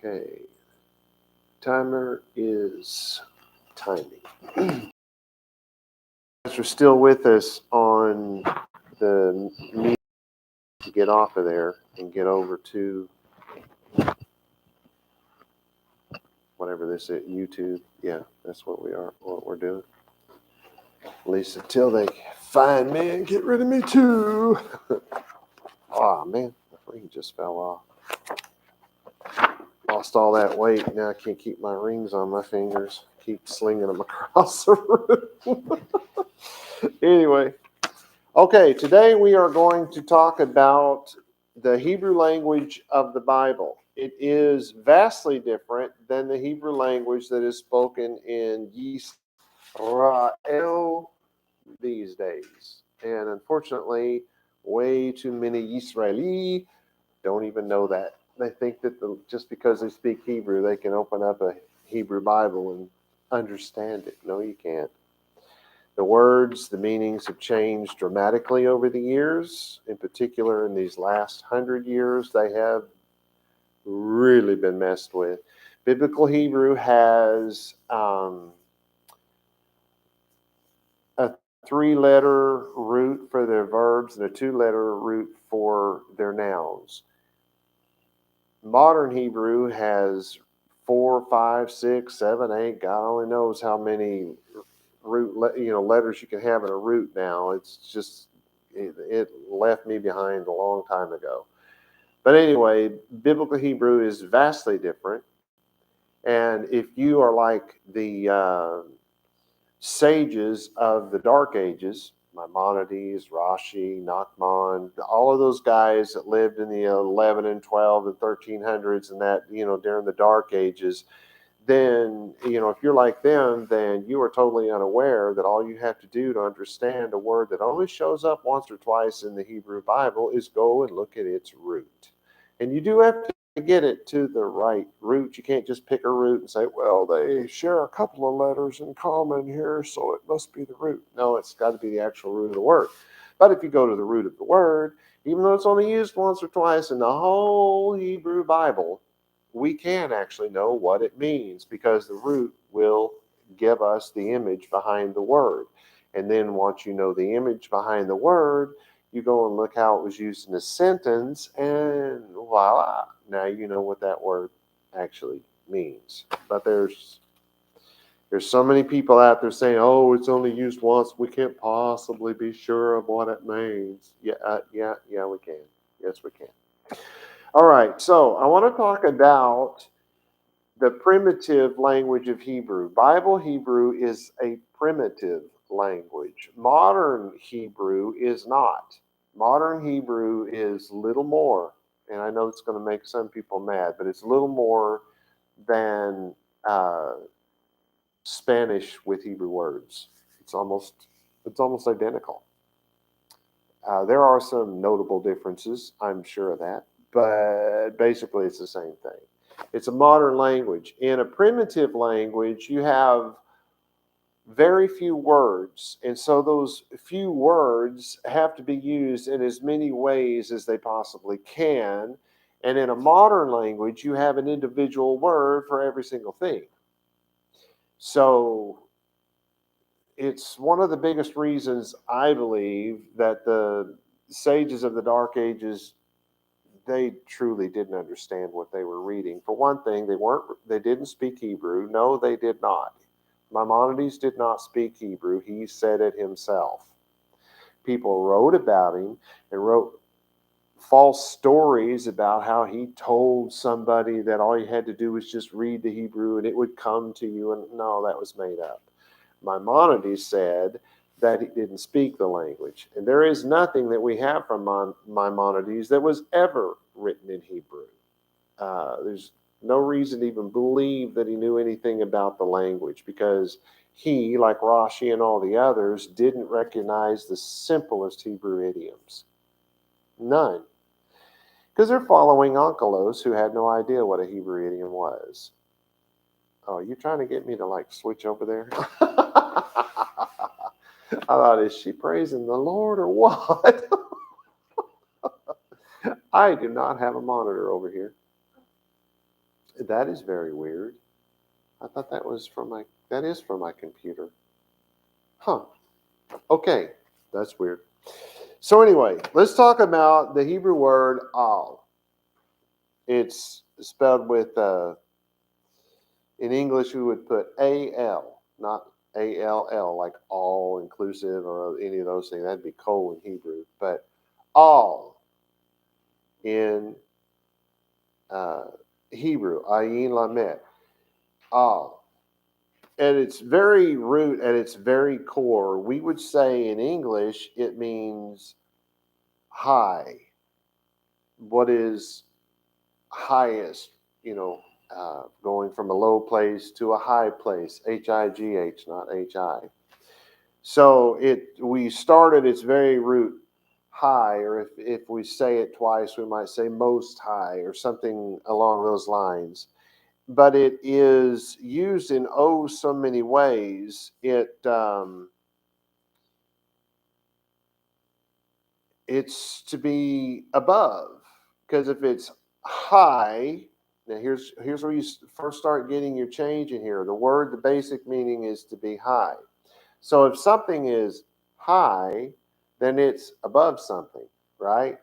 Okay. Timer is timing. Guys are still with us on the meeting to get off of there and get over to whatever this is, YouTube. Yeah, that's what we're doing. At least until they find me and get rid of me too. Oh man, the ring just fell off. Lost all that weight. Now I can't keep my rings on my fingers. Keep slinging them across the room. Anyway, okay, today we are going to talk about the Hebrew language of the Bible. It is vastly different than the Hebrew language that is spoken in Yisrael these days. And unfortunately, way too many Yisraeli don't even know that. They think that just because they speak Hebrew, they can open up a Hebrew Bible and understand it. No, you can't. The words, the meanings have changed dramatically over the years. In particular, in these last 100 years, they have really been messed with. Biblical Hebrew has a 3-letter root for their verbs and a 2-letter root for their nouns. Modern Hebrew has 4, 5, 6, 7, 8. God only knows how many letters you can have in a root now. It's just it left me behind a long time ago. But anyway, biblical Hebrew is vastly different. And if you are like the sages of the Dark Ages, Maimonides, Rashi, Nachman, all of those guys that lived in the 11 and 12 and 1300s and that, during the Dark Ages, then, if you're like them, then you are totally unaware that all you have to do to understand a word that only shows up once or twice in the Hebrew Bible is go and look at its root. And you do have to get it to the right root. You can't just pick a root and say, well, they share a couple of letters in common here, so it must be the root. No, it's got to be the actual root of the word. But if you go to the root of the word, even though it's only used once or twice in the whole Hebrew Bible, we can actually know what it means because the root will give us the image behind the word. And then once you know the image behind the word, you go and look how it was used in a sentence, and voila, now you know what that word actually means. But there's so many people out there saying, oh, it's only used once. We can't possibly be sure of what it means. Yeah, we can. Yes, we can. All right, so I want to talk about the primitive language of Hebrew. Bible Hebrew is a primitive language. Modern Hebrew is not. Modern Hebrew is little more, and I know it's going to make some people mad, but it's little more than Spanish with Hebrew words. It's almost identical. There are some notable differences, I'm sure of that, but basically it's the same thing. It's a modern language. In a primitive language, you have very few words, and so those few words have to be used in as many ways as they possibly can. And in a modern language, you have an individual word for every single thing. So it's one of the biggest reasons I believe that the sages of the Dark Ages, they truly didn't understand what they were reading. For one thing, they didn't speak Hebrew. No, they did not. Maimonides did not speak Hebrew. He said it himself. People wrote about him and wrote false stories about how he told somebody that all you had to do was just read the Hebrew and it would come to you. And no, that was made up. Maimonides said that he didn't speak the language. And there is nothing that we have from Maimonides that was ever written in Hebrew. There's no reason to even believe that he knew anything about the language because he, like Rashi and all the others, didn't recognize the simplest Hebrew idioms. None. Because they're following Onkelos who had no idea what a Hebrew idiom was. Oh, you trying to get me to switch over there? I thought, is she praising the Lord or what? I do not have a monitor over here. That is very weird. I thought that was that is from my computer. Huh. Okay. That's weird. So anyway, let's talk about the Hebrew word al. It's spelled with, in English, we would put A-L, not A-L-L, like all inclusive or any of those things. That'd be kol in Hebrew. But all in Hebrew, ayin lamet, all. At its very root, at its very core, we would say in English, it means high. What is highest, going from a low place to a high place, H-I-G-H, not H-I. So we start at its very root, high, or if we say it twice, we might say most high or something along those lines. But it is used in so many ways. It's to be above, because if it's high, now here's where you first start getting your change in here. The basic meaning is to be high. So if something is high, then it's above something, right?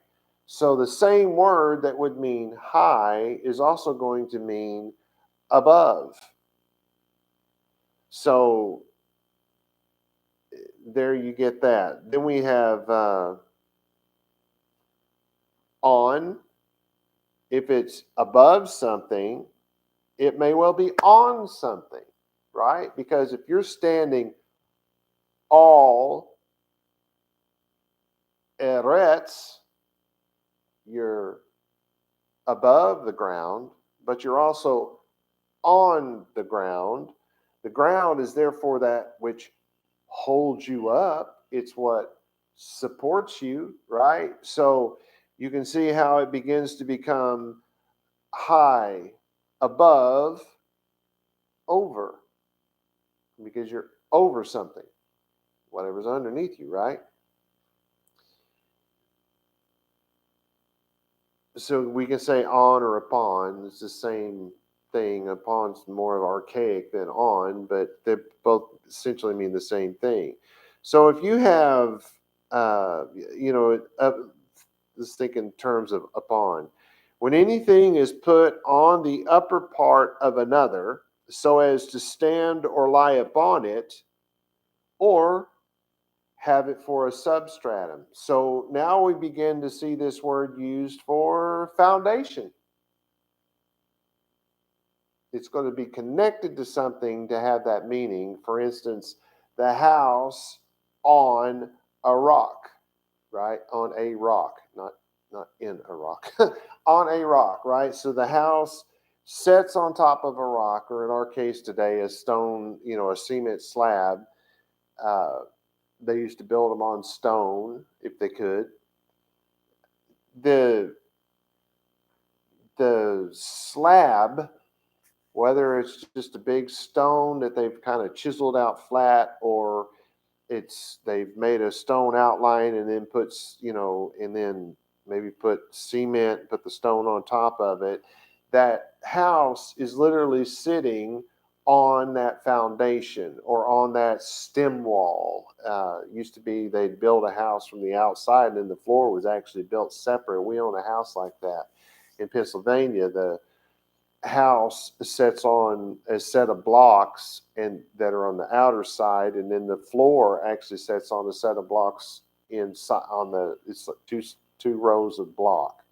So the same word that would mean high is also going to mean above. So there you get that. Then we have on. If it's above something, it may well be on something, right? Because if you're standing all eretz, you're above the ground, but you're also on the ground. The ground is therefore that which holds you up. It's what supports you, right? So you can see how it begins to become high, above, over, because you're over something, whatever's underneath you, right? So we can say on or upon. It's the same thing. Upon's more of archaic than on, but they both essentially mean the same thing. So if you have, let's think in terms of upon. When anything is put on the upper part of another, so as to stand or lie upon it, or have it for a substratum. So now we begin to see this word used for foundation. It's going to be connected to something to have that meaning. For instance, the house on a rock, right? On a rock, not in a rock, on a rock, right? So the house sets on top of a rock, or in our case today, a stone, a cement slab. They used to build them on stone if they could. The slab, whether it's just a big stone that they've kind of chiseled out flat, or they've made a stone outline and then and then maybe put cement, put the stone on top of it. That house is literally sitting on that foundation or on that stem wall. Used to be they'd build a house from the outside and then the floor was actually built separate. We own a house like that in Pennsylvania. The house sets on a set of blocks and that are on the outer side, and then the floor actually sets on a set of blocks inside it's like two rows of block.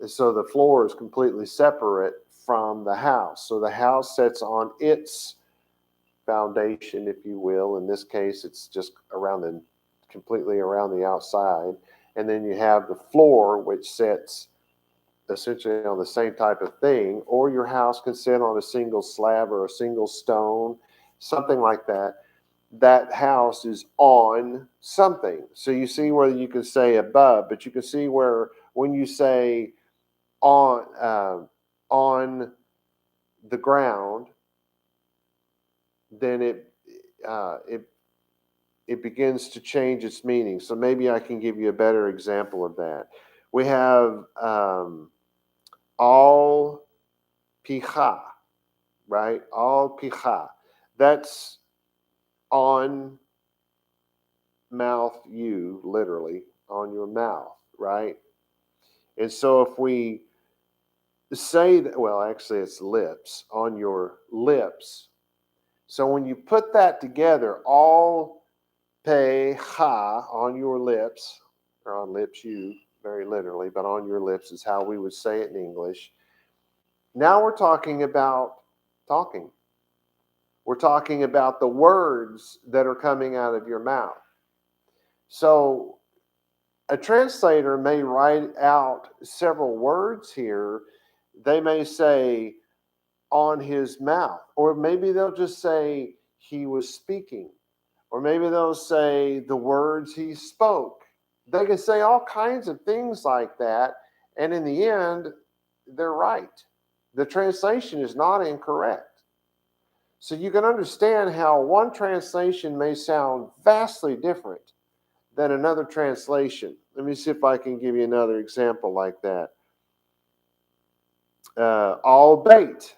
And so the floor is completely separate from the house. So the house sets on its foundation, if you will. In this case, it's just completely around the outside. And then you have the floor, which sets essentially on the same type of thing, or your house can sit on a single slab or a single stone, something like that. That house is on something. So you see where you can say above, but you can see where when you say on the ground, then it begins to change its meaning. So maybe I can give you a better example of that. We have all picha, right? Al picha. That's on mouth you, literally, on your mouth, right? And so if we say that, well, actually it's lips, on your lips. So when you put that together, all pe ha, on your lips, or on lips you, very literally, but on your lips is how we would say it in English. Now we're talking about talking. We're talking about the words that are coming out of your mouth. So a translator may write out several words here. They may say on his mouth, or maybe they'll just say he was speaking, or maybe they'll say the words he spoke. They can say all kinds of things like that, and in the end, they're right. The translation is not incorrect. So you can understand how one translation may sound vastly different than another translation. Let me see if I can give you another example like that. All bait,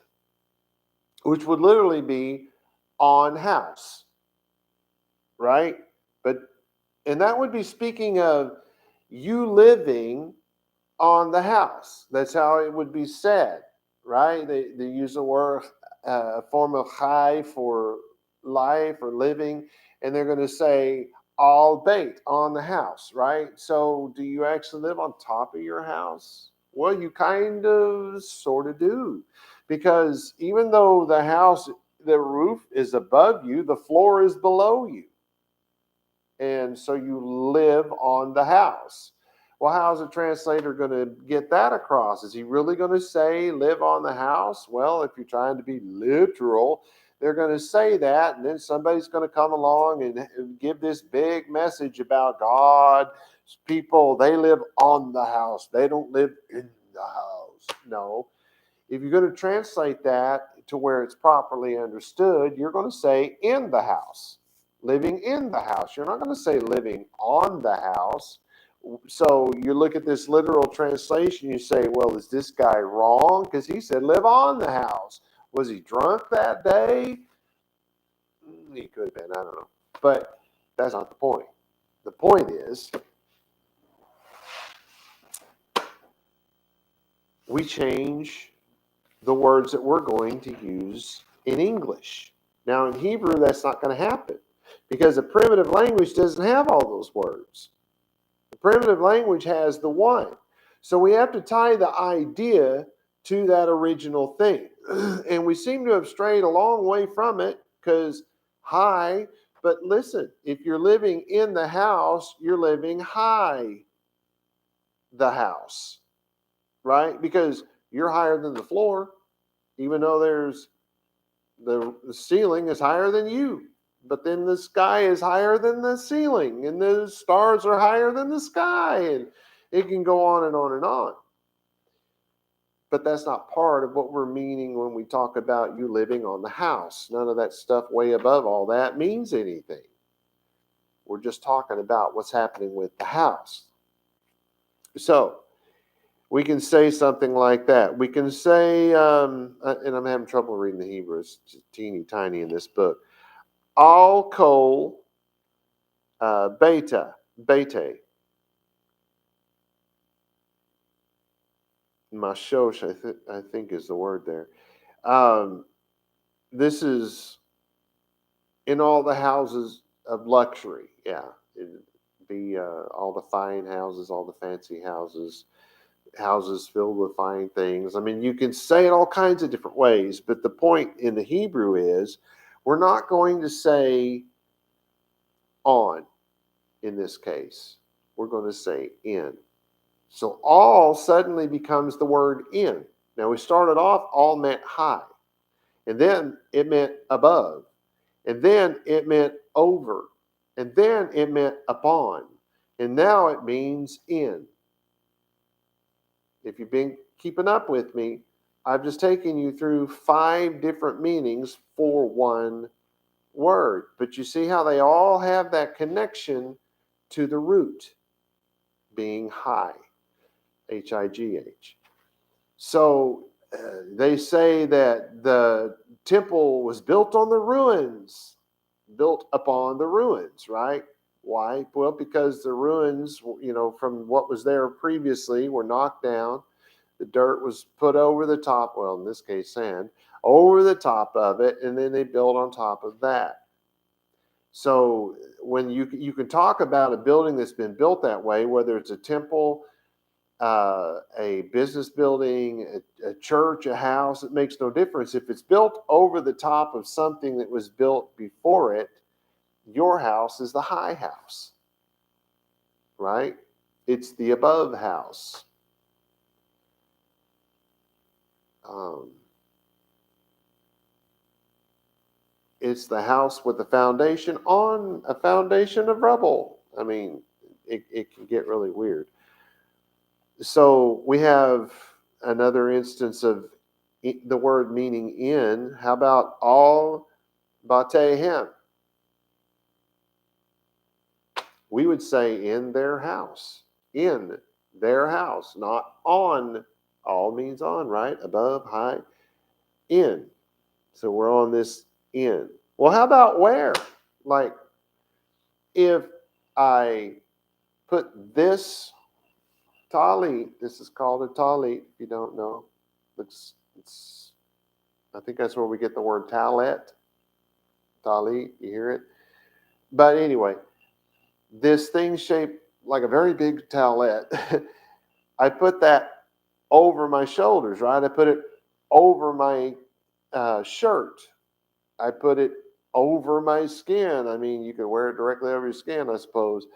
which would literally be on house, right? And that would be speaking of you living on the house. That's how it would be said, right? They use the word, a form of chai for life or living, and they're going to say all bait, on the house, right? So do you actually live on top of your house? Well, you kind of sort of do, because even though the house, the roof is above you, the floor is below you. And so you live on the house. Well, how's a translator going to get that across? Is he really going to say live on the house? Well, if you're trying to be literal, they're going to say that, and then somebody's going to come along and give this big message about God's people. They live on the house. They don't live in the house. No. If you're going to translate that to where it's properly understood, you're going to say in the house. Living in the house. You're not going to say living on the house. So you look at this literal translation, you say, well, is this guy wrong? Because he said live on the house. Was he drunk that day? He could have been, I don't know. But that's not the point. The point is, we change the words that we're going to use in English. Now in Hebrew, that's not going to happen, because the primitive language doesn't have all those words. The primitive language has the one. So we have to tie the idea to that original thing. And we seem to have strayed a long way from it, because high, but listen, if you're living in the house, you're living high the house, right? Because you're higher than the floor, even though there's the ceiling is higher than you. But then the sky is higher than the ceiling, and the stars are higher than the sky, and it can go on and on and on. But that's not part of what we're meaning when we talk about you living on the house. None of that stuff way above all that means anything. We're just talking about what's happening with the house. So we can say something like that. We can say, and I'm having trouble reading the Hebrew. It's just teeny tiny in this book. Al kol beta, bete. Mashosh, I think is the word there. This is in all the houses of luxury. Yeah, it'd be all the fine houses, all the fancy houses, houses filled with fine things. I mean, you can say it all kinds of different ways, but the point in the Hebrew is we're not going to say on in this case. We're going to say in. So all suddenly becomes the word in. Now we started off, all meant high. And then it meant above. And then it meant over. And then it meant upon. And now it means in. If you've been keeping up with me, I've just taken you through 5 different meanings for one word. But you see how they all have that connection to the root being high. High. So They say that the temple was built on the ruins, built upon the ruins, right? Why? Well, because the ruins, from what was there previously were knocked down. The dirt was put over the top, well, in this case, sand, over the top of it, and then they built on top of that. So when you can talk about a building that's been built that way, whether it's a temple, a business building, a church, a house, it makes no difference. If it's built over the top of something that was built before it, your house is the high house, right? It's the above house. It's the house with the foundation on a foundation of rubble. I mean, it can get really weird. So we have another instance of the word meaning in. How about all batehem? We would say in their house. In their house, not on. All means on, right? Above, high, in. So we're on this in. Well, how about where? Like, if I put this talit, this is called a talit, if you don't know. I think that's where we get the word talit. Talit, you hear it? But anyway, this thing shaped like a very big talit. I put that over my shoulders, right? I put it over my shirt. I put it over my skin. I mean, you could wear it directly over your skin, I suppose.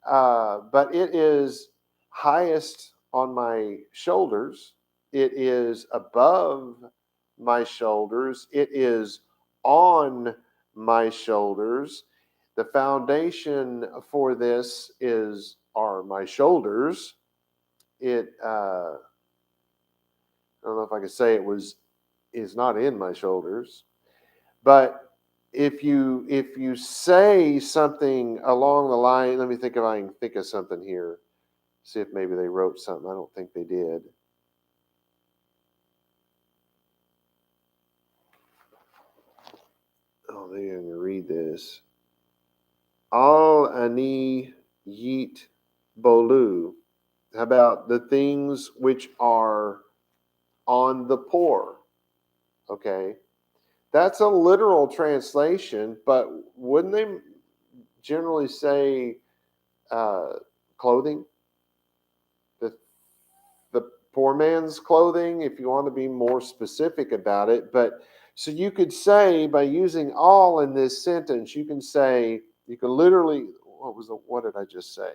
But it is highest on my shoulders. It is above my shoulders. It is on my shoulders. The foundation for this are my shoulders. I don't know if I could say is not in my shoulders, but if you say something along the line, let me think if I can think of something here. See if maybe they wrote something. I don't think they did. Oh, they're going to read this. Al ani yit bolu. How about the things which are on the poor? Okay. That's a literal translation, but wouldn't they generally say clothing? The poor man's clothing, if you want to be more specific about it. But so you could say, by using all in this sentence, you can literally, what did I just say?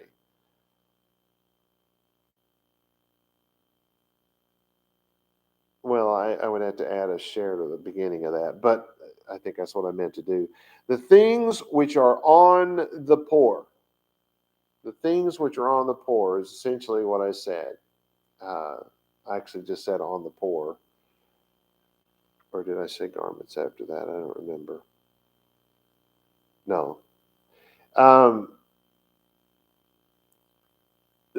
Well, I would have to add a share to the beginning of that, but I think that's what I meant to do. The things which are on the poor. The things which are on the poor is essentially what I said. I actually just said on the poor. Or did I say garments after that? I don't remember. No.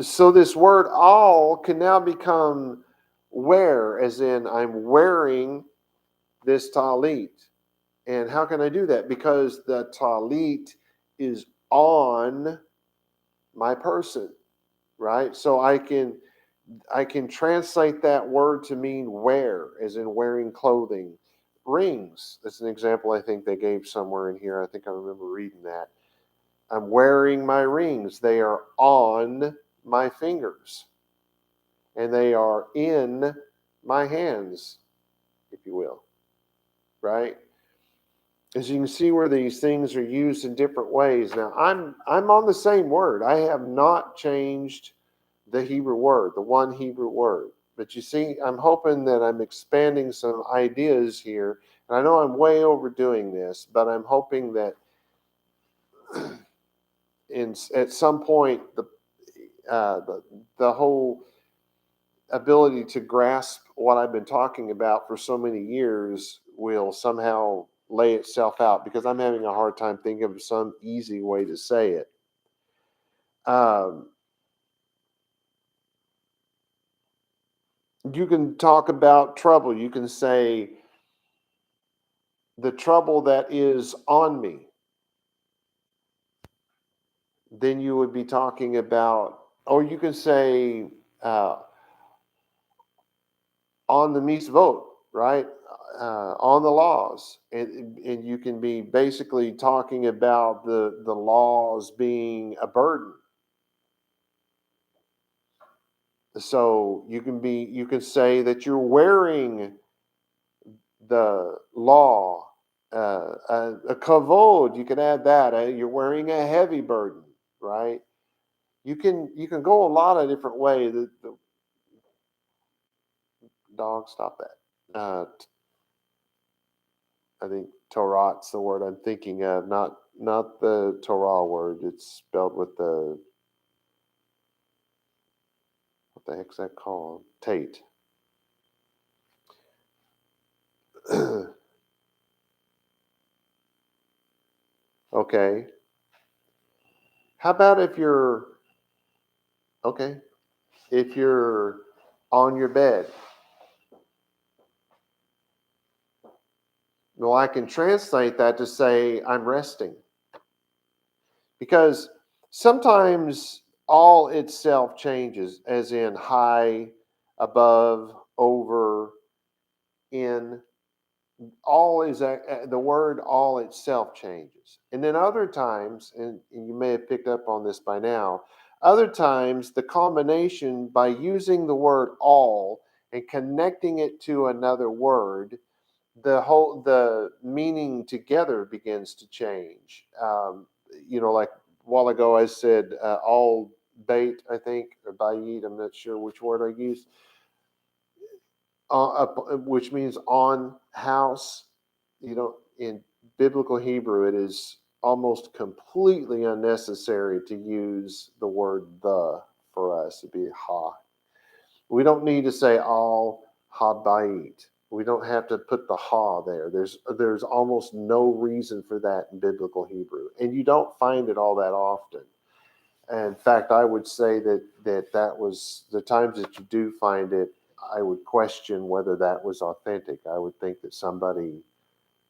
So this word all can now become wear, as in I'm wearing this talit. And how can I do that? Because the talit is on my person, right? So I can translate that word to mean wear, as in wearing clothing. Rings, that's an example I think they gave somewhere in here. I think I remember reading that. I'm wearing my rings. They are on my fingers. And they are in my hands, if you will. Right? As you can see where these things are used in different ways. Now, I'm on the same word. I have not changed the Hebrew word, the one Hebrew word. But you see, I'm hoping that I'm expanding some ideas here. And I know I'm way overdoing this, but I'm hoping that at some point the whole ability to grasp what I've been talking about for so many years will somehow lay itself out, because I'm having a hard time thinking of some easy way to say it. You can talk about trouble. You can say, the trouble that is on me. Then you would be talking about, or you can say, on the mitzvot, right? On the laws, and you can be basically talking about the laws being a burden. So you can say that you're wearing the law, a kavod. You can add that. You're wearing a heavy burden, right? You can go a lot of different ways. The dog, stop that. I think Torah's the word I'm thinking of, not the Torah word. It's spelled with the, what the heck's that called? Tate. Okay. How about okay, if you're on your bed? Well, I can translate that to say I'm resting. Because sometimes all itself changes, as in high, above, over, in. All is the word all itself changes. And then other times, and you may have picked up on this by now, other times the combination by using the word all and connecting it to another word, the meaning together begins to change. Like a while ago I said, all bait, I think, or bayit, I'm not sure which word I used, which means on house. In biblical Hebrew, it is almost completely unnecessary to use the word the for us. It'd be ha. We don't need to say all habayit. We don't have to put the ha there. There's almost no reason for that in biblical Hebrew, and you don't find it all that often. In fact, I would say that was the times that you do find it. I would question whether that was authentic. I would think that somebody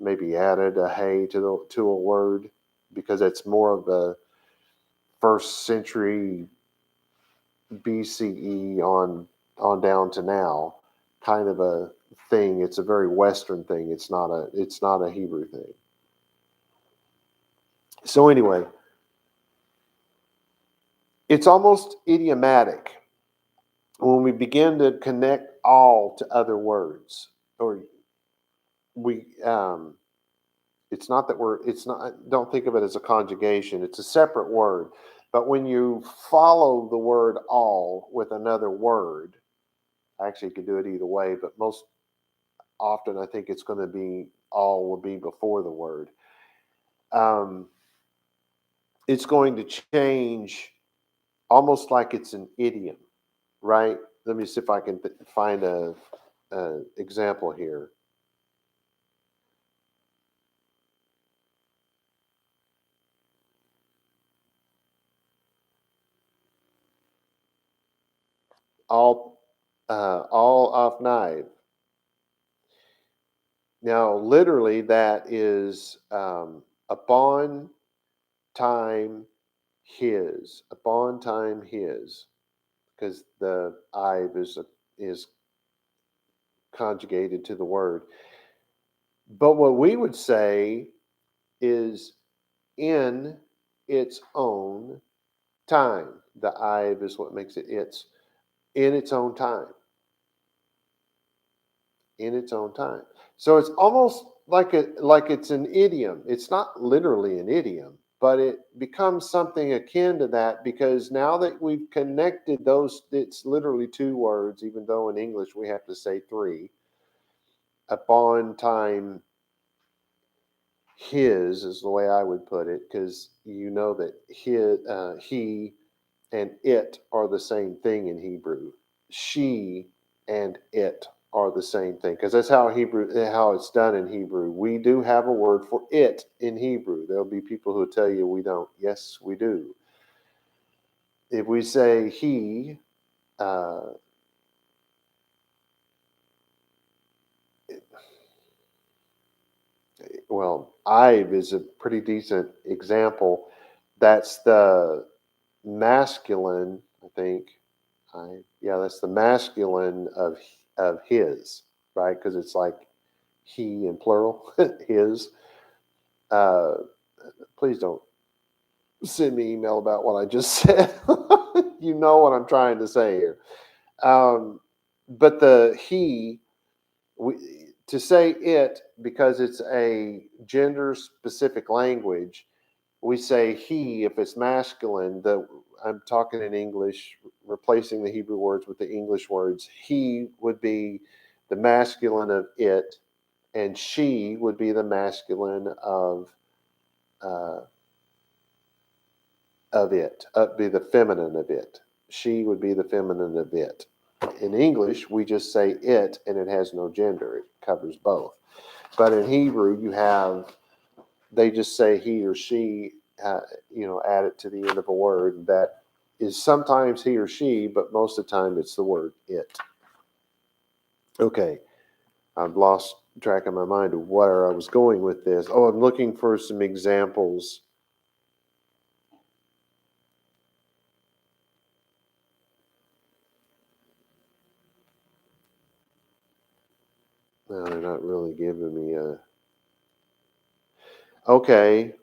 maybe added a hey to a word, because it's more of a first century BCE on down to now kind of a thing. It's a very Western thing. It's not a Hebrew thing. So anyway, it's almost idiomatic when we begin to connect all to other words, or we it's not that it's not, don't think of it as a conjugation. It's a separate word. But when you follow the word all with another word, actually you could do it either way, but most often I think it's going to be all will be before the word. Um, it's going to change almost like it's an idiom, right? Let me see if I can find a example here. All all of night. Now, literally, that is upon time upon time his, because the I is conjugated to the word. But what we would say is in its own time. The I is what makes it its, in its own time. In its own time. So it's almost like it's an idiom. It's not literally an idiom, but it becomes something akin to that, because now that we've connected those, it's literally two words, even though in English we have to say three. Upon time his is the way I would put it, because you know that he and it are the same thing in Hebrew. She and it are the same thing, because that's how it's done in Hebrew. We do have a word for it in Hebrew. There'll be people who tell you we don't. Yes, we do. If we say he, uh, well, Ive is a pretty decent example. That's the masculine, I think. Yeah, that's the masculine of his, right? Because it's like he in plural, his. Uh, Please don't send me email about what I just said. You know what I'm trying to say here. But the he, to say it, because it's a gender specific language, we say he if it's masculine. I'm talking in English, replacing the Hebrew words with the English words. He would be the masculine of it, and she would be the masculine uh, of it, be the feminine of it. She would be the feminine of it. In English, we just say it, and it has no gender. It covers both. But in Hebrew, they just say he or she, add it to the end of a word that is sometimes he or she, but most of the time it's the word it. Okay, I've lost track of my mind of where I was going with this. Oh, I'm looking for some examples. No, they're not really giving me a. Okay.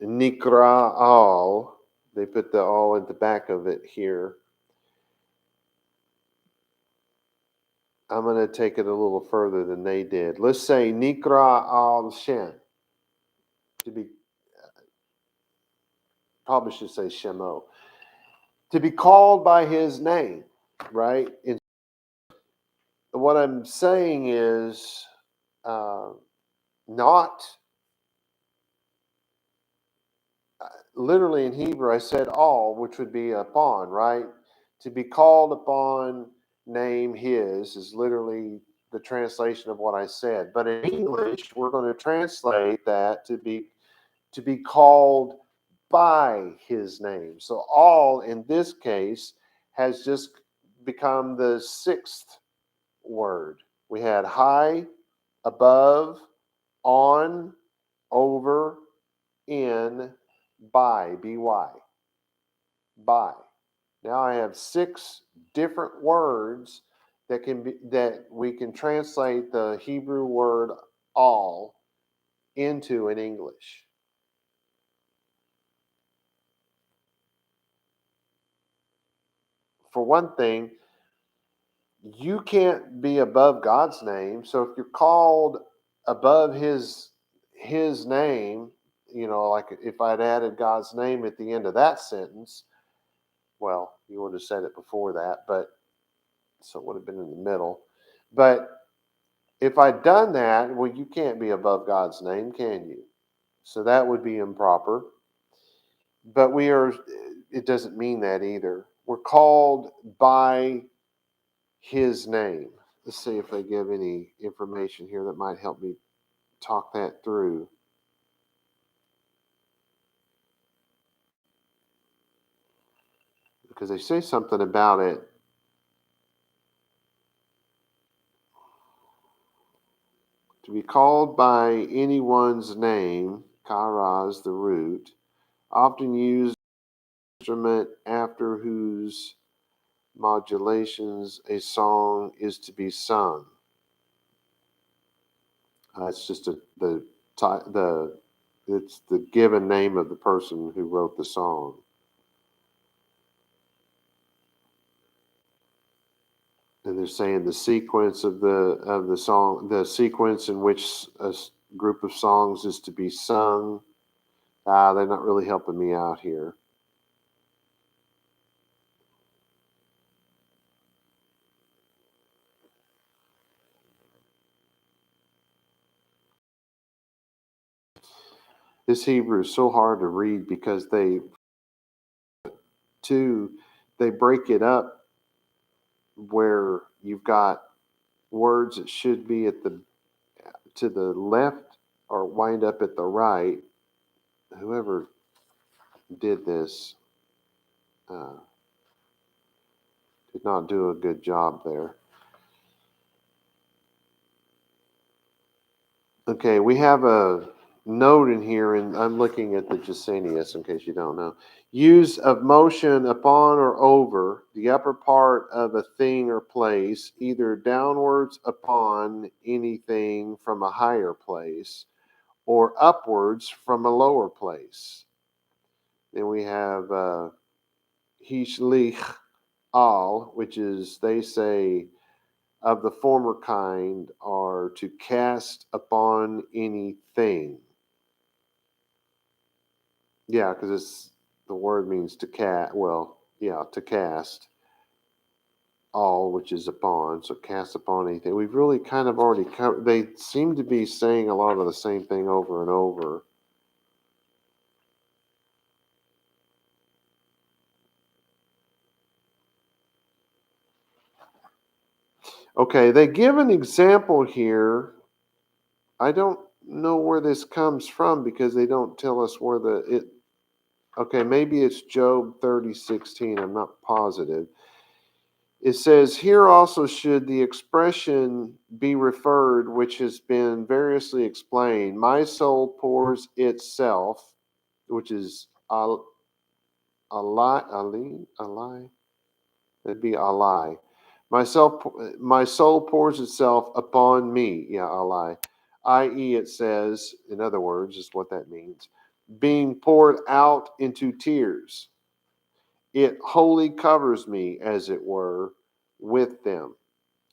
Nikra al. They put the all at the back of it here. I'm going to take it a little further than they did. Let's say Nikra al Shem. To be, probably should say Shemo. To be called by his name, right? What I'm saying is uh, not literally in Hebrew, I said all, which would be upon, right? To be called upon, name his, is literally the translation of what I said. But in English, we're going to translate that to be called by his name. So all in this case has just become the sixth word. We had high, above, on, over, in, by, by. Now I have six different words that we can translate the Hebrew word all into in English. For one thing, you can't be above God's name. So if you're called above his name, like if I'd added God's name at the end of that sentence, well, you would have said it before that, but so it would have been in the middle. But if I'd done that, well, you can't be above God's name, can you? So that would be improper. But it doesn't mean that either. We're called by his name. Let's see if they give any information here that might help me talk that through. Because they say something about it. To be called by anyone's name, kara is the root, often used instrument after whose modulations a song is to be sung. It's just it's the given name of the person who wrote the song. And they're saying the sequence of the song, the sequence in which a group of songs is to be sung. They're not really helping me out here. This Hebrew is so hard to read because they break it up where you've got words that should be to the left or wind up at the right. Whoever did this, did not do a good job there. Okay, we have a note in here, and I'm looking at the Gesenius in case you don't know. Use of motion upon or over the upper part of a thing or place, either downwards upon anything from a higher place, or upwards from a lower place. Then we have Hishlich al, which is, they say, of the former kind are to cast upon anything. Yeah, because the word means to cast. Well, yeah, to cast. All, which is upon, so cast upon anything. We've really kind of already covered. They seem to be saying a lot of the same thing over and over. Okay, they give an example here. I don't know where this comes from because they don't tell us where it. Okay, maybe it's Job 30:16. I'm not positive. It says, here also should the expression be referred, which has been variously explained. My soul pours itself, which is alai, that'd be alai. My soul pours itself upon me, yeah, alai. I.e., it says, in other words, is what that means, being poured out into tears. It wholly covers me, as it were, with them.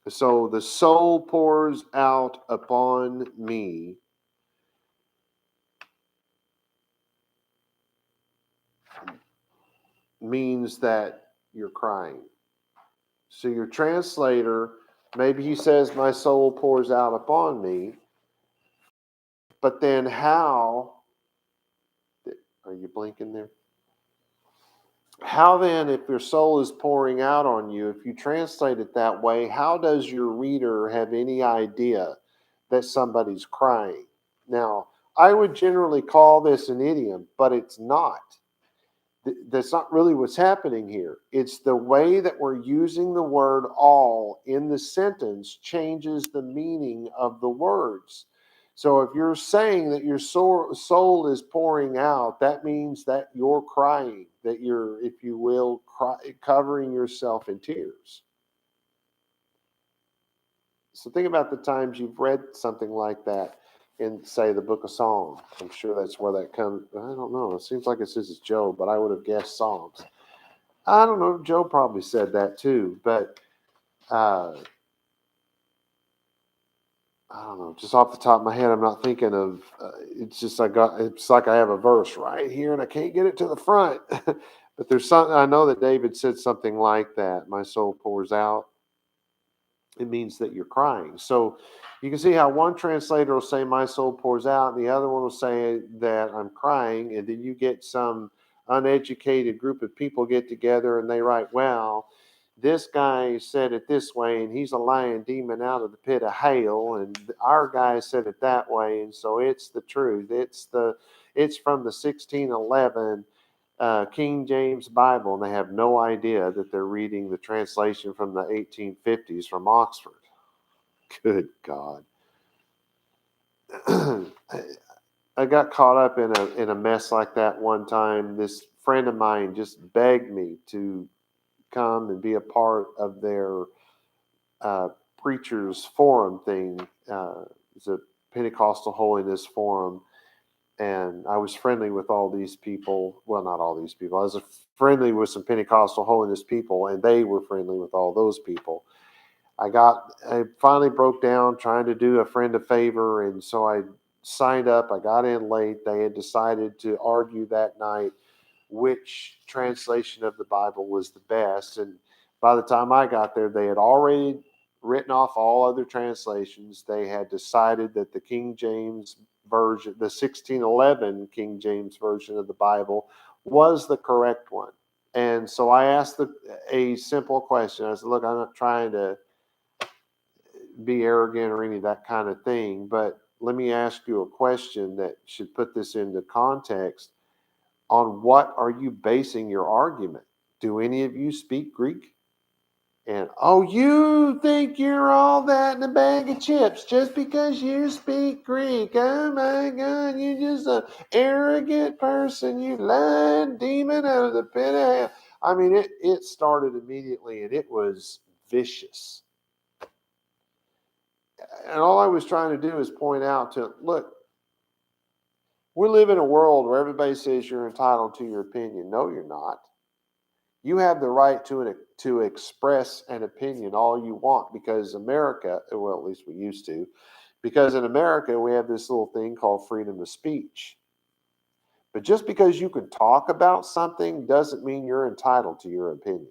So the soul pours out upon me. Means that you're crying. So your translator, maybe he says, my soul pours out upon me. But then how, are you blinking there? How then, if your soul is pouring out on you, if you translate it that way, how does your reader have any idea that somebody's crying? Now, I would generally call this an idiom, but it's not. That's not really what's happening here. It's the way that we're using the word all in the sentence changes the meaning of the words. So if you're saying that your soul is pouring out, that means that you're crying, that you're, if you will, covering yourself in tears. So think about the times you've read something like that in, say, the book of Psalms. I'm sure that's where that comes. I don't know. It seems like it says it's Job, but I would have guessed Psalms. I don't know. Job probably said that too, but I don't know. Just off the top of my head, I'm not thinking of. It's just It's like I have a verse right here, and I can't get it to the front. But there's something I know that David said something like that. My soul pours out. It means that you're crying. So you can see how one translator will say, my soul pours out, and the other one will say that I'm crying. And then you get some uneducated group of people get together and they write, well, this guy said it this way, and he's a lying demon out of the pit of hell, and our guy said it that way, and so it's the truth. It's from the 1611 King James Bible, and they have no idea that they're reading the translation from the 1850s from Oxford. Good God. I got caught up in a mess like that one time. This friend of mine just begged me to come and be a part of their preachers forum thing. It's a Pentecostal holiness forum. And I was friendly with all these people. Well, not all these people. I was friendly with some Pentecostal holiness people, and they were friendly with all those people. I finally broke down trying to do a friend a favor, and so I signed up. I got in late. They had decided to argue that night which translation of the Bible was the best. And by the time I got there, they had already written off all other translations. They had decided that the King James version, the 1611 King James version of the Bible, was the correct one. And so I asked a simple question. I said, look, I'm not trying to be arrogant or any of that kind of thing, but let me ask you a question that should put this into context. On what are you basing your argument? Do any of you speak Greek? And, oh, you think you're all that in a bag of chips just because you speak Greek. Oh, my God, you're just an arrogant person. You lying demon out of the pit of hell. I mean, it started immediately, and it was vicious. And all I was trying to do is point out to, look, we live in a world where everybody says you're entitled to your opinion. No, you're not. You have the right to express an opinion all you want, because America, well, at least we used to, because in America we have this little thing called freedom of speech. But just because you can talk about something doesn't mean you're entitled to your opinion.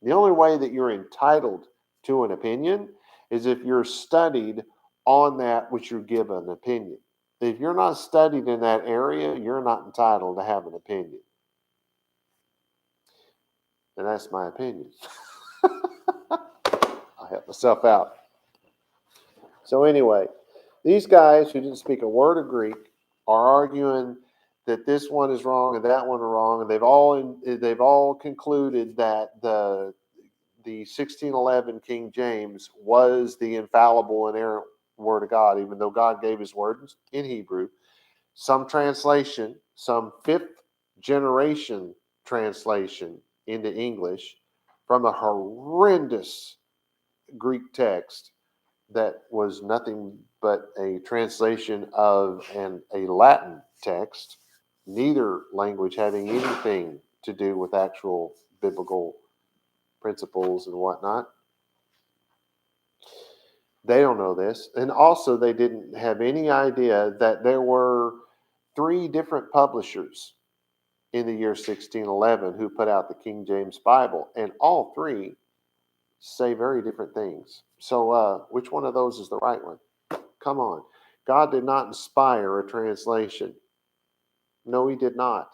The only way that you're entitled to an opinion is if you're studied on that which you give an opinion. If you're not studied in that area, you're not entitled to have an opinion. And that's my opinion. I help myself out. So anyway, these guys who didn't speak a word of Greek are arguing that this one is wrong and that one is wrong, and they've all concluded that the 1611 King James was the infallible inerrant word of God, even though God gave his words in Hebrew. Some translation, some fifth generation translation into English from a horrendous Greek text that was nothing but a translation of a Latin text, neither language having anything to do with actual biblical principles and whatnot. They don't know this. And also, they didn't have any idea that there were 3 different publishers in the year 1611 who put out the King James Bible, and all 3 say very different things. So which one of those is the right one? Come on. God did not inspire a translation. No, he did not.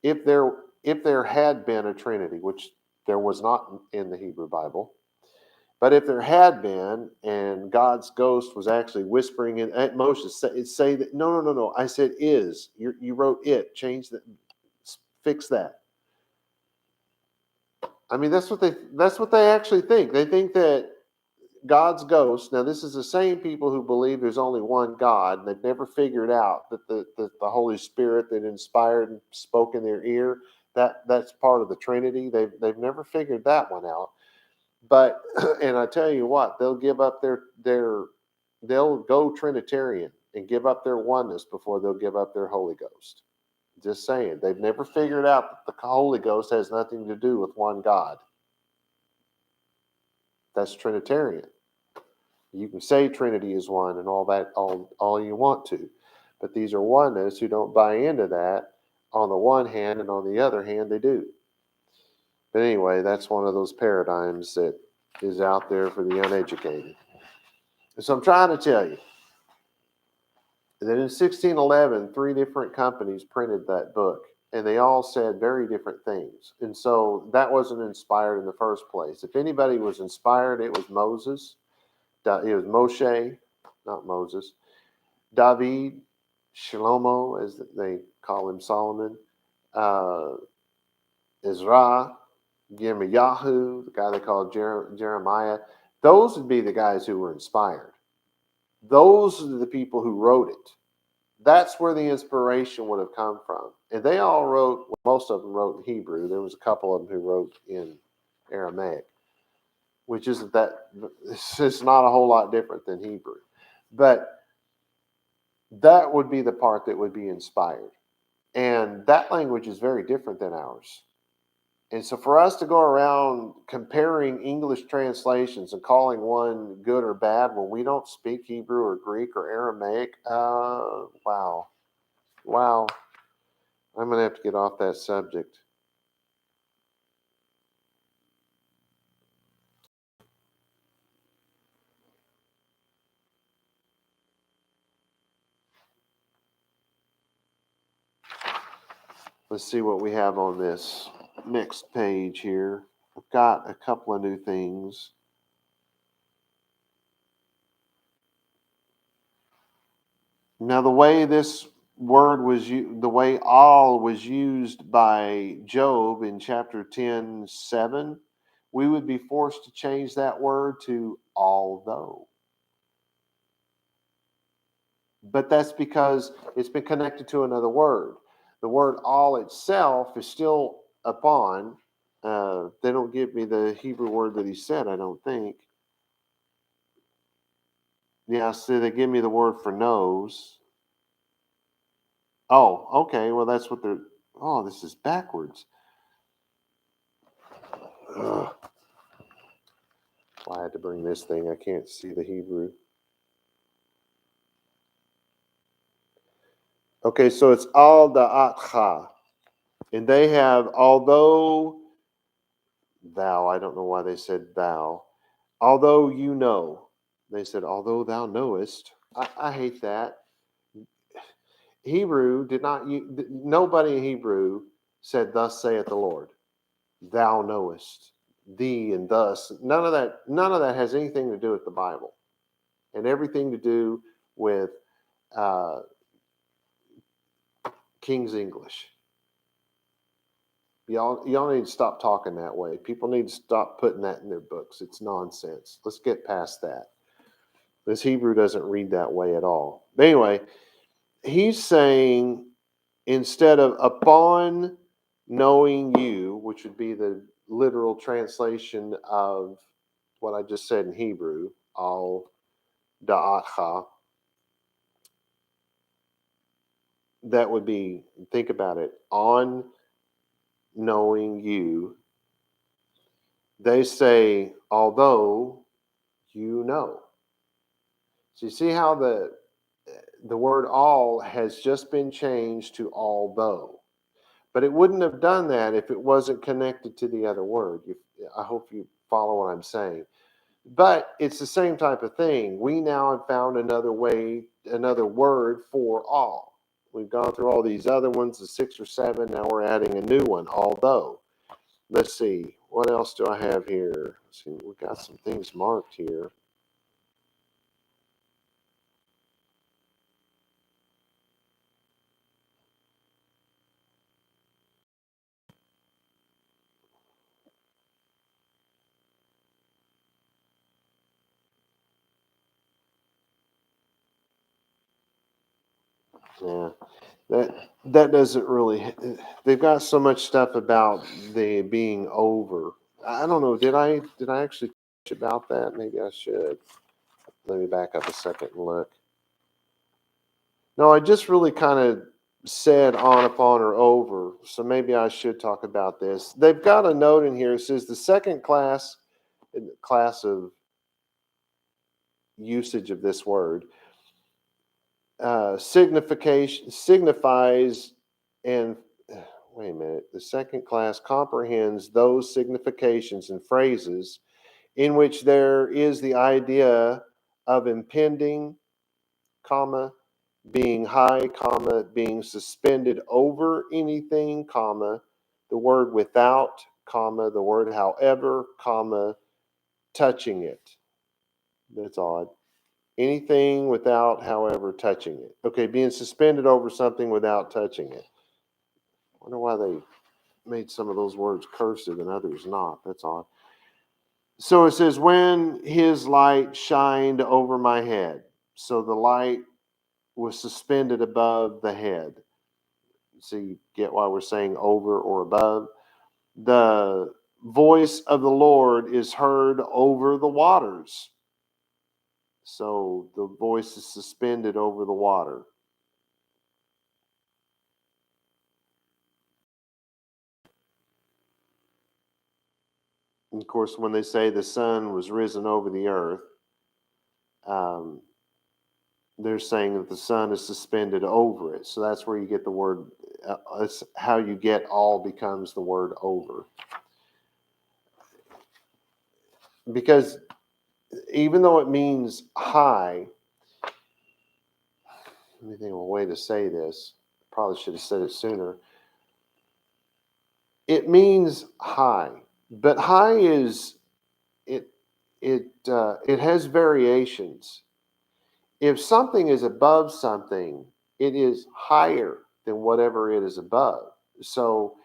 If there had been a Trinity, which there was not in the Hebrew Bible, but if there had been, and God's ghost was actually whispering in at Moses, say that no. I said is. You wrote it. Change that. Fix that. I mean, that's what they actually think. They think that God's ghost. Now, this is the same people who believe there's only one God, and they've never figured out that the Holy Spirit that inspired and spoke in their ear, that's part of the Trinity. They've never figured that one out. But and I tell you what, they'll give up they'll go Trinitarian and give up their oneness before they'll give up their Holy Ghost. Just saying, they've never figured out that the Holy Ghost has nothing to do with one God. That's Trinitarian. You can say Trinity is one and all that, all you want to, but these are oneness who don't buy into that on the one hand, and on the other hand, they do. But anyway, that's one of those paradigms that is out there for the uneducated. So I'm trying to tell you that in 1611, 3 different companies printed that book, and they all said very different things. And so that wasn't inspired in the first place. If anybody was inspired, it was Moses. It was Moshe, not Moses. David, Shalom, as they call him, Solomon, Ezra, Yirmiyahu, the guy they call Jeremiah. Those would be the guys who were inspired. Those are the people who wrote it. That's where the inspiration would have come from. And they all wrote, well, most of them wrote in Hebrew. There was a couple of them who wrote in Aramaic, which isn't that, it's not a whole lot different than Hebrew. But that would be the part that would be inspired. And that language is very different than ours. And so for us to go around comparing English translations and calling one good or bad when we don't speak Hebrew or Greek or Aramaic, wow. I'm going to have to get off that subject. Let's see what we have on this next page here. I've got a couple of new things. Now, the way this word was the way all was used by Job in chapter 10:7, we would be forced to change that word to although. But that's because it's been connected to another word. The word all itself is still upon. They don't give me the Hebrew word that he said, I don't think. Yeah, so they give me the word for nose. Oh, okay. Well, that's what they're. Oh, this is backwards. Ugh. Well, I had to bring this thing. I can't see the Hebrew. Okay, so it's al da'atcha. And they have, although thou, I don't know why they said thou, although you know. They said, although thou knowest. I hate that. Hebrew did not, nobody in Hebrew said, thus saith the Lord. Thou knowest. Thee and thus. None of that has anything to do with the Bible. And everything to do with uh, King's English. Y'all need to stop talking that way. People need to stop putting that in their books. It's nonsense. Let's get past that. This Hebrew doesn't read that way at all. But anyway, he's saying instead of upon knowing you, which would be the literal translation of what I just said in Hebrew, al da'atcha, that would be, think about it, on knowing you. They say, although you know. So you see how the word all has just been changed to although. But it wouldn't have done that if it wasn't connected to the other word. I hope you follow what I'm saying. But it's the same type of thing. We now have found another way, another word for all. We've gone through all these other ones, the 6 or 7. Now we're adding a new one, although. Let's see. What else do I have here? Let's see, we got some things marked here. Yeah. That doesn't really. They've got so much stuff about the being over. I don't know. Did I actually teach about that? Maybe I should. Let me back up a second and look. No, I just really kind of said on, upon, or over. So maybe I should talk about this. They've got a note in here. It says the second class of usage of this word signifies and wait a minute. The second class comprehends those significations and phrases in which there is the idea of impending, comma, being high, comma, being suspended over anything, comma, the word without, comma, the word however, comma, touching it. That's odd. Anything without, however, touching it. Okay, being suspended over something without touching it. I wonder why they made some of those words cursive and others not. That's odd. So it says, when his light shined over my head. So the light was suspended above the head. So you get why we're saying over or above. The voice of the Lord is heard over the waters. So the voice is suspended over the water. And of course, when they say the sun was risen over the earth, um, they're saying that the sun is suspended over it. So that's where you get the word, that's how you get all becomes the word over. Because even though it means high, let me think of a way to say this. Probably should have said it sooner. It means high, but high is it has variations. If something is above something, It is higher than whatever it is above. So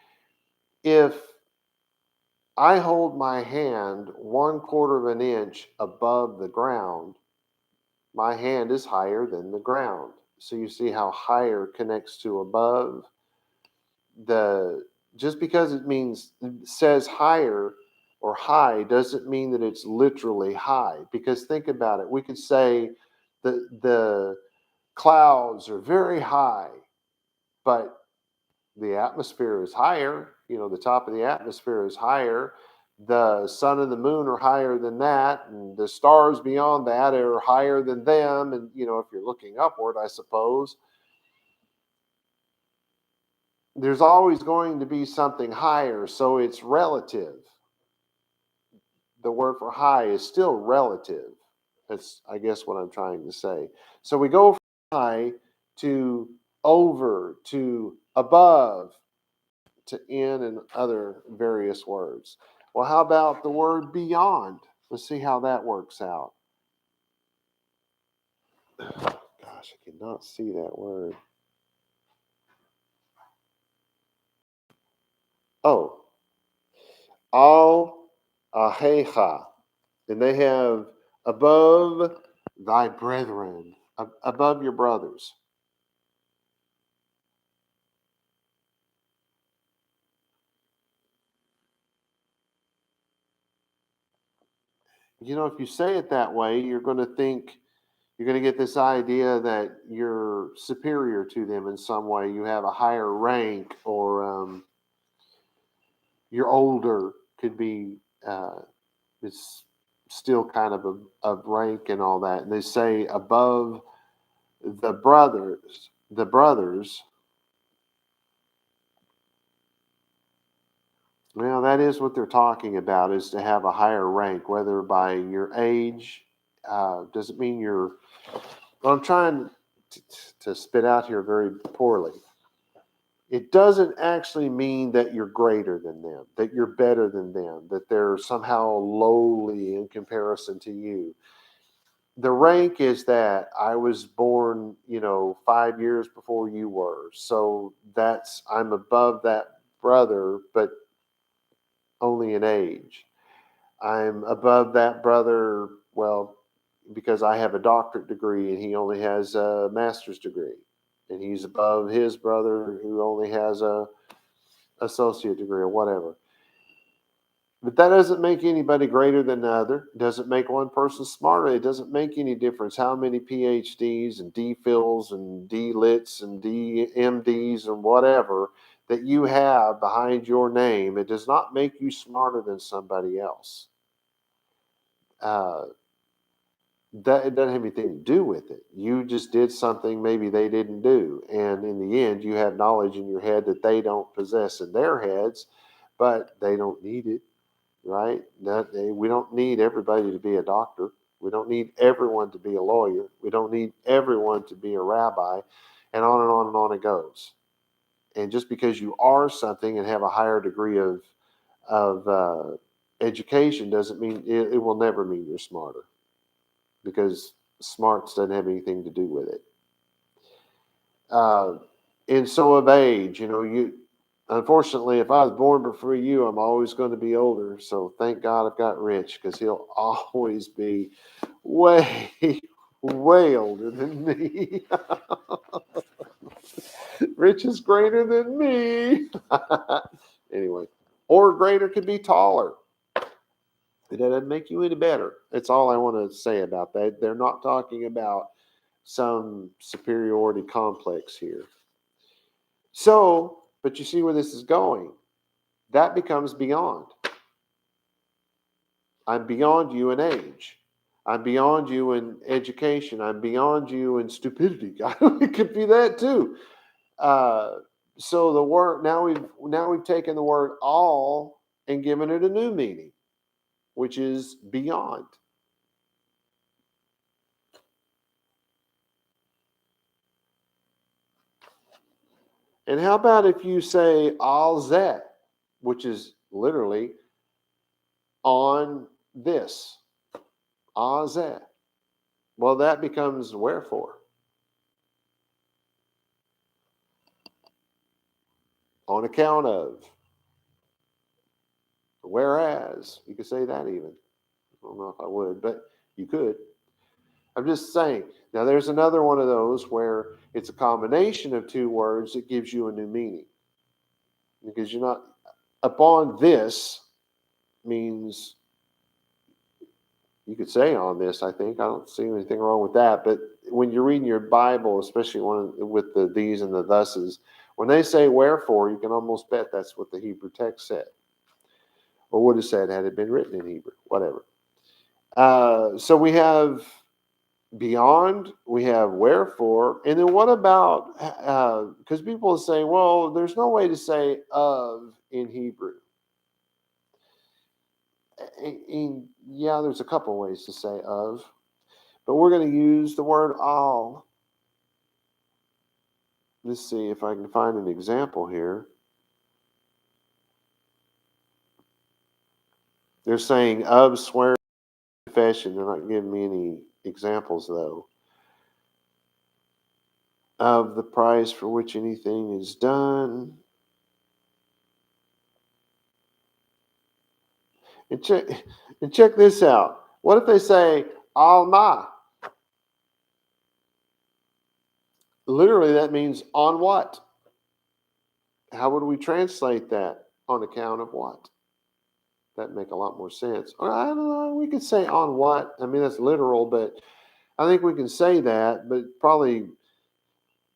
if I hold my hand 1/4 of an inch above the ground, my hand is higher than the ground. So you see how higher connects to above. The Just because it says higher or high doesn't mean that it's literally high. Because think about it, we could say the clouds are very high, but the atmosphere is higher. The top of the atmosphere is higher. The sun and the moon are higher than that, and the stars beyond that are higher than them. And if you're looking upward, I suppose there's always going to be something higher, so it's relative. The word for high is still relative. That's, I guess, what I'm trying to say. So we go from high to over to above to in and other various words. Well, how about the word beyond? Let's see how that works out. Gosh, I cannot see that word. Oh, al ahecha. And they have above thy brethren, above your brothers. If you say it that way, you're going to get this idea that you're superior to them in some way. You have a higher rank, or you're older. Could be, it's still kind of rank and all that. And they say above the brothers. Well, that is what they're talking about, is to have a higher rank, whether by your age. Doesn't mean you're. Well, I'm trying to spit out here very poorly. It doesn't actually mean that you're greater than them, that you're better than them, that they're somehow lowly in comparison to you. The rank is that I was born, 5 years before you were. So I'm above that brother, but only in age. I'm above that brother, well, because I have a doctorate degree and he only has a master's degree. And he's above his brother who only has a associate degree or whatever. But that doesn't make anybody greater than the other. It doesn't make one person smarter. It doesn't make any difference how many PhDs and DPhils and DLits and DMDs and whatever that you have behind your name. It does not make you smarter than somebody else. Uh, that it doesn't have anything to do with it. You just did something maybe they didn't do, and in the end, you have knowledge in your head that they don't possess in their heads, but they don't need it, right? We don't need everybody to be a doctor. We don't need everyone to be a lawyer. We don't need everyone to be a rabbi, and on and on and on it goes. And just because you are something and have a higher degree of education doesn't mean it will never mean you're smarter, because smarts doesn't have anything to do with it. Uh, and so of age, you unfortunately, if I was born before you, I'm always going to be older. So thank God I've got Rich, because he'll always be way, way older than me. Rich is greater than me. Anyway, or greater could be taller. That doesn't make you any better. That's all I want to say about that. They're not talking about some superiority complex here. So, but you see where this is going. That becomes beyond. I'm beyond you in age. I'm beyond you in education. I'm beyond you in stupidity. It could be that too. Uh, so the word now we've taken the word all and given it a new meaning, which is beyond. And how about if you say al zeh, which is literally on this, al zeh? Well, that becomes wherefore. on account of, whereas. You could say that even. I don't know if I would, but you could. I'm just saying. Now, there's another one of those where it's a combination of two words that gives you a new meaning. Because you're not, upon this means, you could say on this, I think. I don't see anything wrong with that. But when you're reading your Bible, especially with the these and the thuses, when they say wherefore, you can almost bet that's what the Hebrew text said. Or would have said had it been written in Hebrew, whatever. So we have beyond, we have wherefore, and then what about, because people say, well, there's no way to say of in Hebrew. And yeah, there's a couple ways to say of, but we're going to use the word all. Let's see if I can find an example here. They're saying of, swear, confession. They're not giving me any examples, though. Of the price for which anything is done. And check this out. What if they say Alma? Literally, that means on what? How would we translate that? On account of what? That'd make a lot more sense. Or, I don't know. We could say on what. I mean, that's literal, but I think we can say that, but probably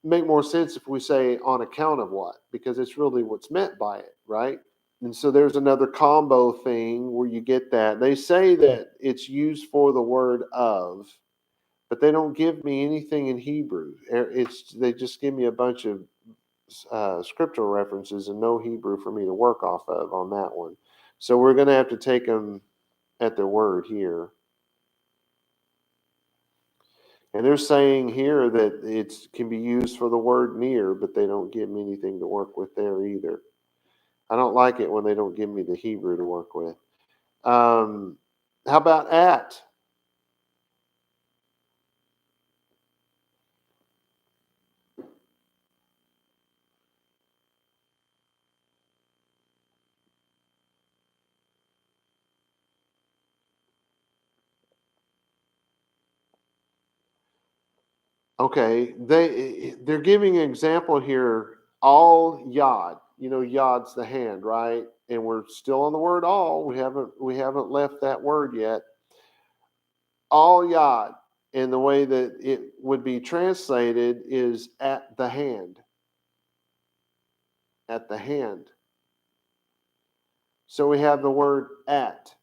make more sense if we say on account of what, because it's really what's meant by it, right? And so there's another combo thing where you get that. They say that it's used for the word of, but they don't give me anything in Hebrew. They just give me a bunch of scriptural references and no Hebrew for me to work off of on that one. So we're going to have to take them at their word here. And they're saying here that it can be used for the word near, but they don't give me anything to work with there either. I don't like it when they don't give me the Hebrew to work with. How about at? Okay, they're giving an example here. All yod, yod's the hand, right? And we're still on the word all. We haven't left that word yet. All yod, and the way that it would be translated is at the hand. At the hand. So we have the word at.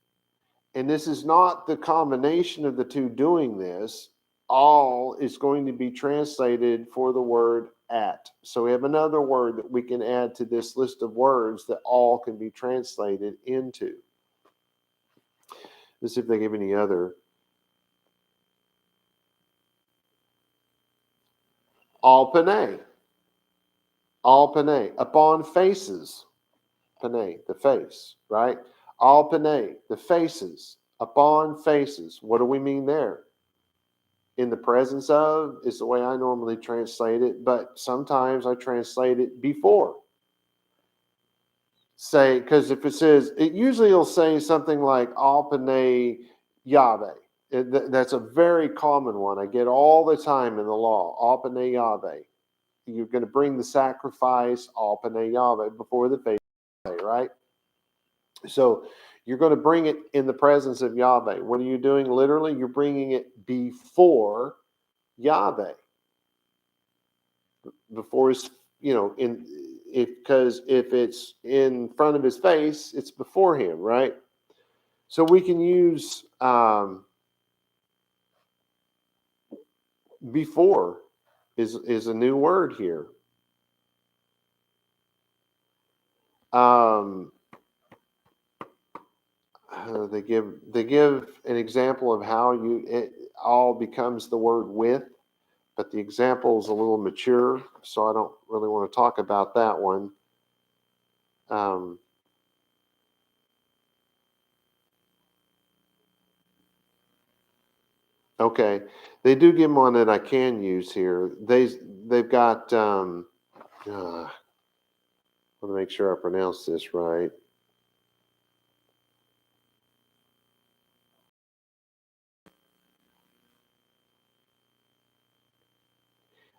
And this is not the combination of the two doing this. All is going to be translated for the word at. So we have another word that we can add to this list of words that all can be translated into. Let's see if they give any other. All panay. All panay. Upon faces. Panay, the face, right? All panay, the faces. Upon faces. What do we mean there? In the presence of is the way I normally translate it, but sometimes I translate it before. Say, because if it says, it usually will say something like Al Panay Yahweh. That's a very common one. I get all the time in the law. Al Panay Yahweh. You're going to bring the sacrifice Al Panay Yahweh before the face, right? So you're going to bring it in the presence of Yahweh. What are you doing? Literally, you're bringing it before Yahweh. Before his, because if it's in front of his face, it's before him, right? So we can use before is a new word here. They give an example of how it all becomes the word with, but the example is a little mature, so I don't really want to talk about that one. Okay, they do give one that I can use here. They've got I want to make sure I pronounce this right.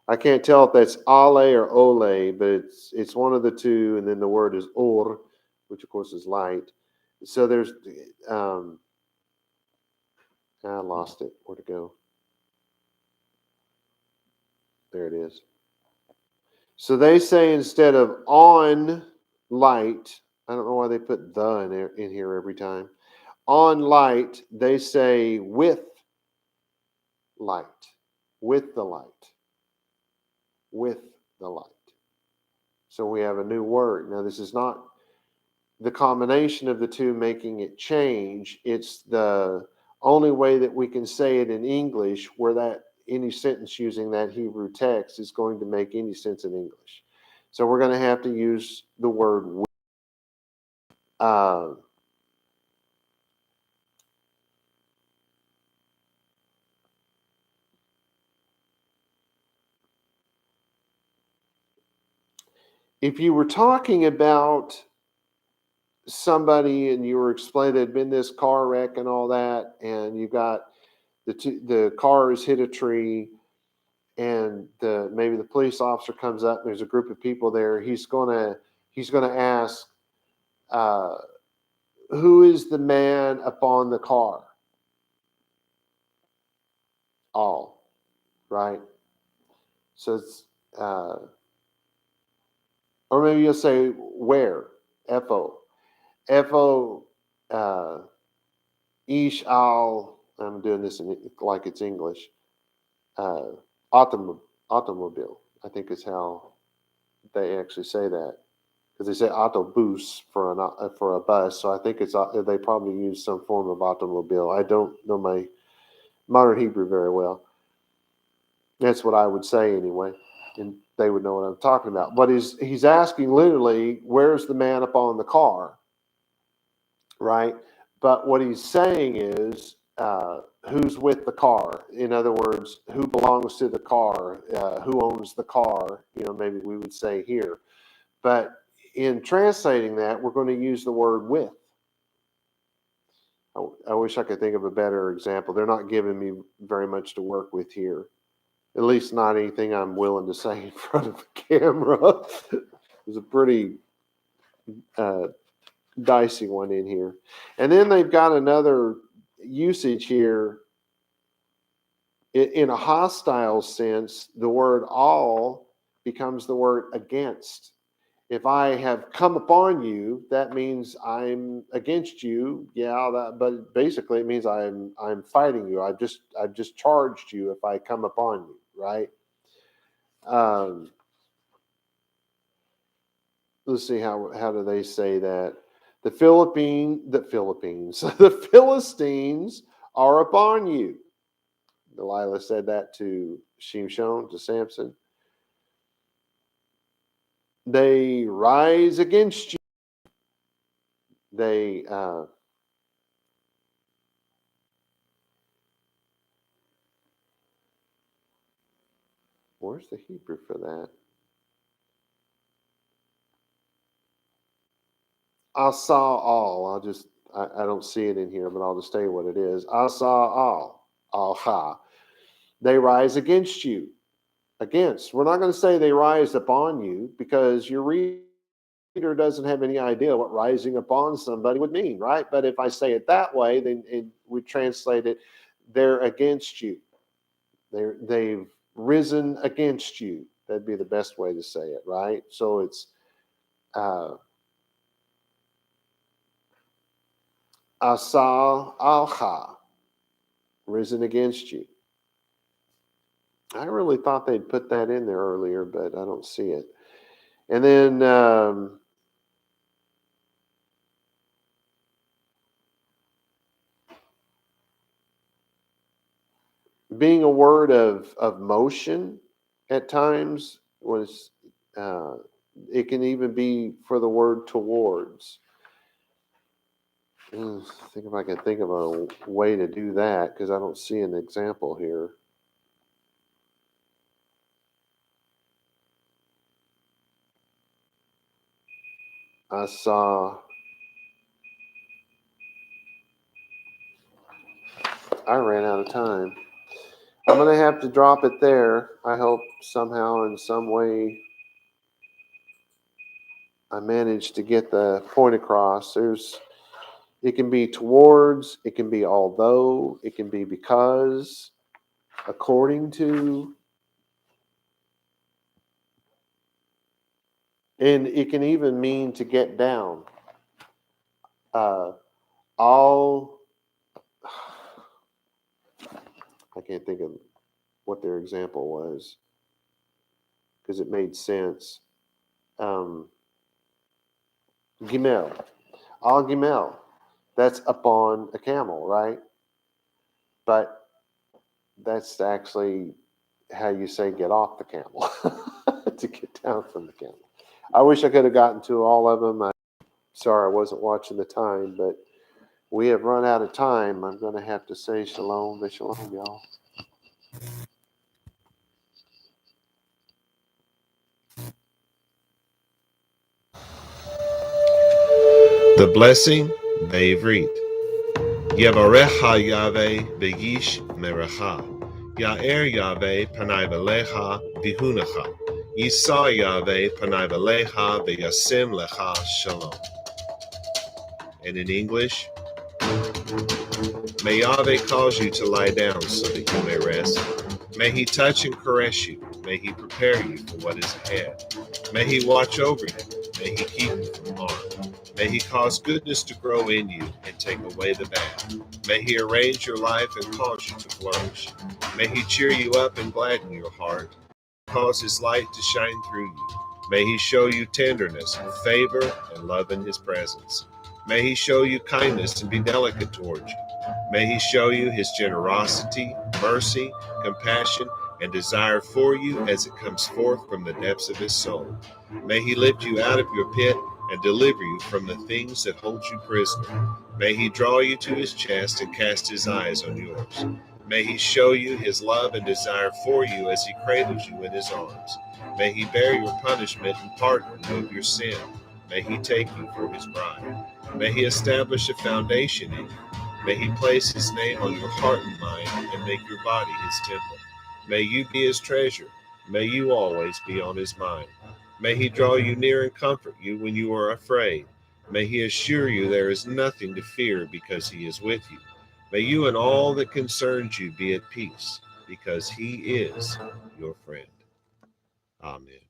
I can't tell if that's ale or ole, but it's one of the two, and then the word is or, which of course is light. So there's, I lost it. Where'd it go? There it is. So they say instead of on light, I don't know why they put the in here every time. On light, they say with light, with the light, with the light. So we have a new word. Now, this is not the combination of the two making it change. It's the only way that we can say it in English where that any sentence using that Hebrew text is going to make any sense in English. So we're going to have to use the word with. If you were talking about somebody and you were explaining there'd been this car wreck and all that, and you got the car has hit a tree, and maybe the police officer comes up and there's a group of people there, he's gonna ask, who is the man upon the car? All, right? So it's or maybe you'll say where, F-O. F-O, ish al, I'm doing this like it's English, automobile, I think is how they actually say that. Because they say autobus for a bus, so I think they probably use some form of automobile. I don't know my modern Hebrew very well. That's what I would say anyway, and they would know what I'm talking about. But he's asking literally, where's the man upon the car, right? But what he's saying is, who's with the car? In other words, who belongs to the car? Who owns the car? Maybe we would say here. But in translating that, we're going to use the word with. I wish I could think of a better example. They're not giving me very much to work with here. At least not anything I'm willing to say in front of a camera. It's a pretty dicey one in here. And then they've got another usage here. In a hostile sense, the word all becomes the word against. If I have come upon you, that means I'm against you. Yeah, but basically it means I'm fighting you. I've just charged you if I come upon you, right? Let's see how do they say that? The Philistines are upon you. Delilah said that to Shimshon, to Samson. They rise against you. They where's the Hebrew for that? I saw all. I don't see it in here, but I'll just tell you what it is. I saw all. Aha. They rise against you. Against. We're not going to say they rise upon you because your reader doesn't have any idea what rising upon somebody would mean, right? But if I say it that way, then we translate it, they're against you. They've risen against you. That'd be the best way to say it, right? So it's Asa alcha, risen against you. I really thought they'd put that in there earlier, but I don't see it. And then being a word of motion at times was it can even be for the word towards. I think if I can think of a way to do that, because I don't see an example here. I saw, I ran out of time. I'm going to have to drop it there. I hope somehow in some way I managed to get the point across. It can be towards, it can be although, it can be because, according to, and it can even mean to get down. All, I can't think of what their example was because it made sense. Gimel, al gimel, that's up on a camel, right? But that's actually how you say get off the camel to get down from the camel. I wish I could have gotten to all of them. Sorry, I wasn't watching the time, but we have run out of time. I'm going to have to say shalom, shalom, y'all. The blessing, Be'ivrit. Yevarecha Yahweh beyish merecha. Ya'er Yahweh panai v'lecha vihunecha. Yisa Yahweh panai v'lecha v'yasim lecha shalom. And in English, may Yahweh cause you to lie down so that you may rest. May he touch and caress you. May he prepare you for what is ahead. May he watch over you. May he keep you from harm. May he cause goodness to grow in you and take away the bad. May he arrange your life and cause you to flourish. May he cheer you up and gladden your heart. Cause his light to shine through you. May he show you tenderness, favor, and love in his presence. May he show you kindness and be delicate towards you. May he show you his generosity, mercy, compassion, and desire for you as it comes forth from the depths of his soul. May he lift you out of your pit and deliver you from the things that hold you prisoner. May he draw you to his chest and cast his eyes on yours. May he show you his love and desire for you as he cradles you in his arms. May he bear your punishment and pardon you of your sin. May he take you for his bride. May he establish a foundation in you. May he place his name on your heart and mind and make your body his temple. May you be his treasure. May you always be on his mind. May he draw you near and comfort you when you are afraid. May he assure you there is nothing to fear because he is with you. May you and all that concerns you be at peace because he is your friend. Amen.